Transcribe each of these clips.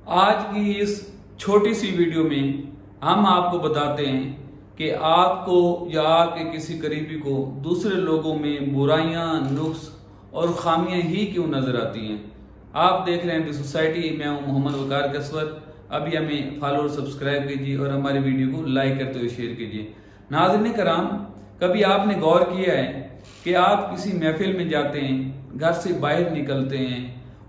आज की इस छोटी सी वीडियो में हम आपको बताते हैं कि आपको या आपके किसी करीबी को दूसरे लोगों में बुराइयां, नुक्स और खामियां ही क्यों नजर आती हैं। आप देख रहे हैं द सोसाइटी। मैं हूं मोहम्मद वकार कसवर। अभी हमें फॉलो और सब्सक्राइब कीजिए और हमारी वीडियो को लाइक करते हुए शेयर कीजिए। नाज़रीन कराम, कभी आपने गौर किया है कि आप किसी महफिल में जाते हैं, घर से बाहर निकलते हैं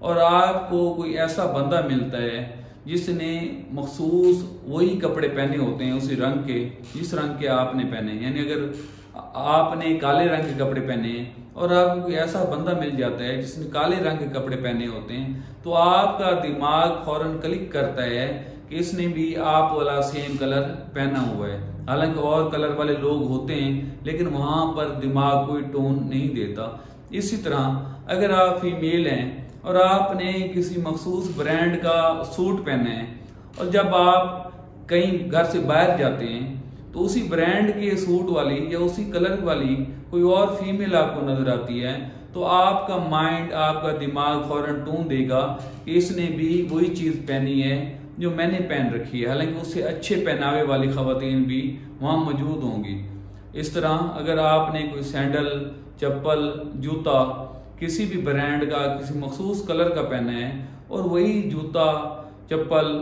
और आपको कोई ऐसा बंदा मिलता है जिसने मखसूस वही कपड़े पहने होते हैं उसी रंग के जिस रंग के आपने पहने, यानी अगर आपने काले रंग के कपड़े पहने हैं और आपको कोई ऐसा बंदा मिल जाता है जिसने काले रंग के कपड़े पहने होते हैं, तो आपका दिमाग फौरन क्लिक करता है कि इसने भी आप वाला सेम कलर पहना हुआ है। हालांकि और कलर वाले लोग होते हैं लेकिन वहां पर दिमाग कोई टोन नहीं देता। इसी तरह अगर आप फीमेल हैं और आपने किसी मखसूस ब्रांड का सूट पहना है और जब आप कहीं घर से बाहर जाते हैं तो उसी ब्रांड के सूट वाली या उसी कलर वाली कोई और फीमेल आपको नजर आती है, तो आपका माइंड, आपका दिमाग फौरन टोन देगा कि इसने भी वही चीज पहनी है जो मैंने पहन रखी है। हालांकि उससे अच्छे पहनावे वाली खवातीन भी वहां मौजूद होंगी। इस तरह अगर आपने कोई सैंडल, चप्पल, जूता किसी भी ब्रांड का किसी मखसूस कलर का पहना है और वही जूता, चप्पल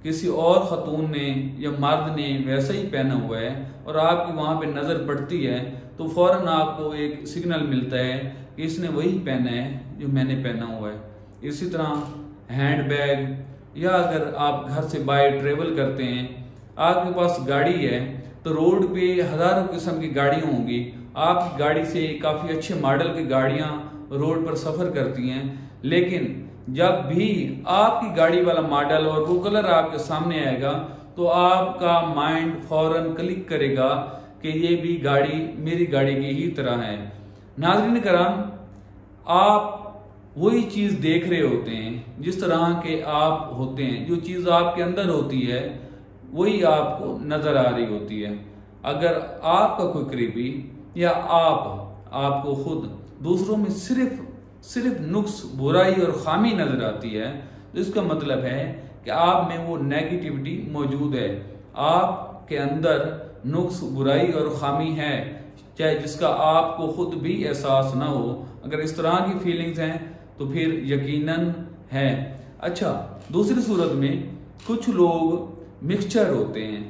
किसी और खतून ने या मर्द ने वैसा ही पहना हुआ है और आपकी वहां पे नजर पड़ती है, तो फौरन आपको एक सिग्नल मिलता है कि इसने वही पहना है जो मैंने पहना हुआ है। इसी तरह हैंड बैग या अगर आप घर से बाहर ट्रेवल करते हैं, आपके पास गाड़ी है तो रोड पे हजारों किस्म की गाड़ियां होंगी। आपकी गाड़ी से काफी अच्छे मॉडल की गाड़ियां रोड पर सफर करती हैं, लेकिन जब भी आपकी गाड़ी वाला मॉडल और वो कलर आपके सामने आएगा तो आपका माइंड फौरन क्लिक करेगा कि ये भी गाड़ी मेरी गाड़ी की ही तरह है। नाज़रीन कराम, आप वही चीज देख रहे होते हैं जिस तरह के आप होते हैं। जो चीज आपके अंदर होती है वही आपको नजर आ रही होती है। अगर आपका कोई करीबी या आपको खुद दूसरों में सिर्फ नुक्स, बुराई और खामी नजर आती है, तो इसका मतलब है कि आप में वो नेगेटिविटी मौजूद है। आपके अंदर नुक्स, बुराई और खामी है, चाहे जिसका आपको खुद भी एहसास ना हो। अगर इस तरह की फीलिंग्स हैं तो फिर यकीनन है। अच्छा, दूसरी सूरत में कुछ लोग मिक्सचर होते हैं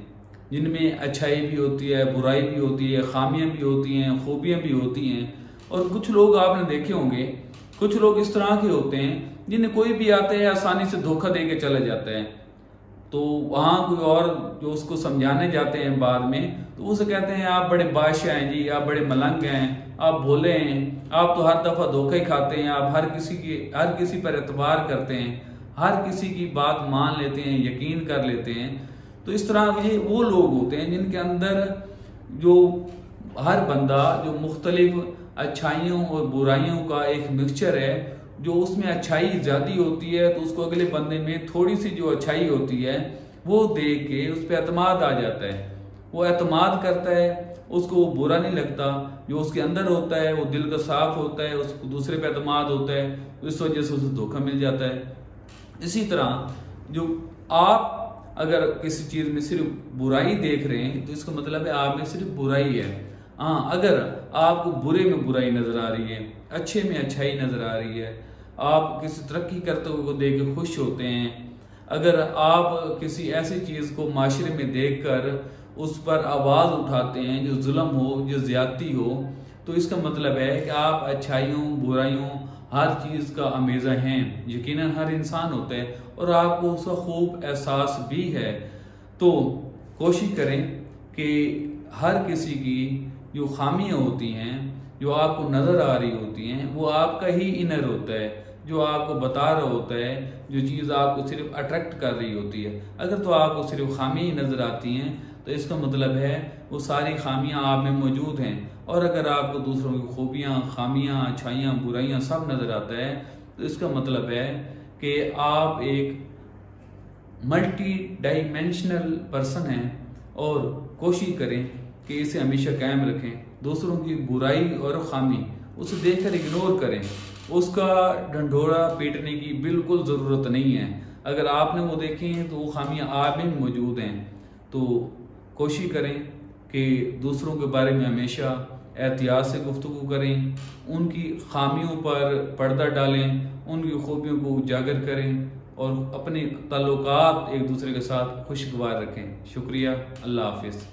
जिनमें अच्छाई भी होती है, बुराई भी होती है, खामियां भी होती हैं, खूबियां भी होती हैं। और कुछ लोग आपने देखे होंगे, कुछ लोग इस तरह के होते हैं जिन्हें कोई भी आते हैं आसानी से धोखा दे के चले जाते हैं। तो वहां कोई और जो उसको समझाने जाते हैं बाद में, तो उसे कहते हैं आप बड़े बादशाह हैं जी, आप बड़े मलंग हैं, आप भोले हैं, आप तो हर दफा धोखा ही खाते हैं, आप हर किसी पर एतबार करते हैं, हर किसी की बात मान लेते हैं, यकीन कर लेते हैं। तो इस तरह ये वो लोग होते हैं जिनके अंदर जो हर बंदा जो मुख्तलिफ अच्छाइयों और बुराइयों का एक मिक्सचर है, जो उसमें अच्छाई ज्यादा होती है तो उसको अगले बंदे में थोड़ी सी जो अच्छाई होती है वो देख के उस पर एतमाद आ जाता है। वो एतमाद करता है, उसको वो बुरा नहीं लगता। जो उसके अंदर होता है वो दिल का साफ होता है, उसको दूसरे पे एतमाद होता है, इस वजह से उसे धोखा मिल जाता है। इसी तरह जो आप अगर किसी चीज में सिर्फ बुराई देख रहे हैं तो इसका मतलब है आप में सिर्फ बुराई है। हाँ, अगर आपको बुरे में बुराई नजर आ रही है, अच्छे में अच्छाई नजर आ रही है, आप किसी तरक्की करते हुए को देख के खुश होते हैं, अगर आप किसी ऐसी चीज को माशरे में देखकर उस पर आवाज उठाते हैं जो जुल्म हो, जो ज्यादती हो, तो इसका मतलब है कि आप अच्छाइयों, बुराइयों, हर चीज का अमेज़ा हैं। यकीनन हर इंसान होता है और आपको उसका खूब एहसास भी है। तो कोशिश करें कि हर किसी की जो खामियां होती हैं, जो आपको नजर आ रही होती हैं, वो आपका ही इनर होता है, जो आपको बता रहा होता है, जो चीज आपको सिर्फ अट्रैक्ट कर रही होती है। अगर तो आपको सिर्फ खामियां ही नजर आती हैं तो इसका मतलब है वो सारी खामियां आप में मौजूद हैं। और अगर आपको दूसरों की खूबियां, खामियां, अच्छाइयां, बुराइयां सब नजर आता है तो इसका मतलब है कि आप एक मल्टी डायमेंशनल पर्सन हैं। और कोशिश करें कि इसे हमेशा कायम रखें। दूसरों की बुराई और खामी उसे देखकर इग्नोर करें, उसका ढंढोरा पीटने की बिल्कुल जरूरत नहीं है। अगर आपने वो देखे हैं तो वो खामियां आप में मौजूद हैं। तो कोशिश करें कि दूसरों के बारे में हमेशा एहतियात से गुफ्तगू करें, उनकी खामियों पर पर्दा डालें, उनकी खूबियों को उजागर करें और अपने ताल्लुकात एक दूसरे के साथ खुशगवार रखें। शुक्रिया। अल्लाह हाफिज़।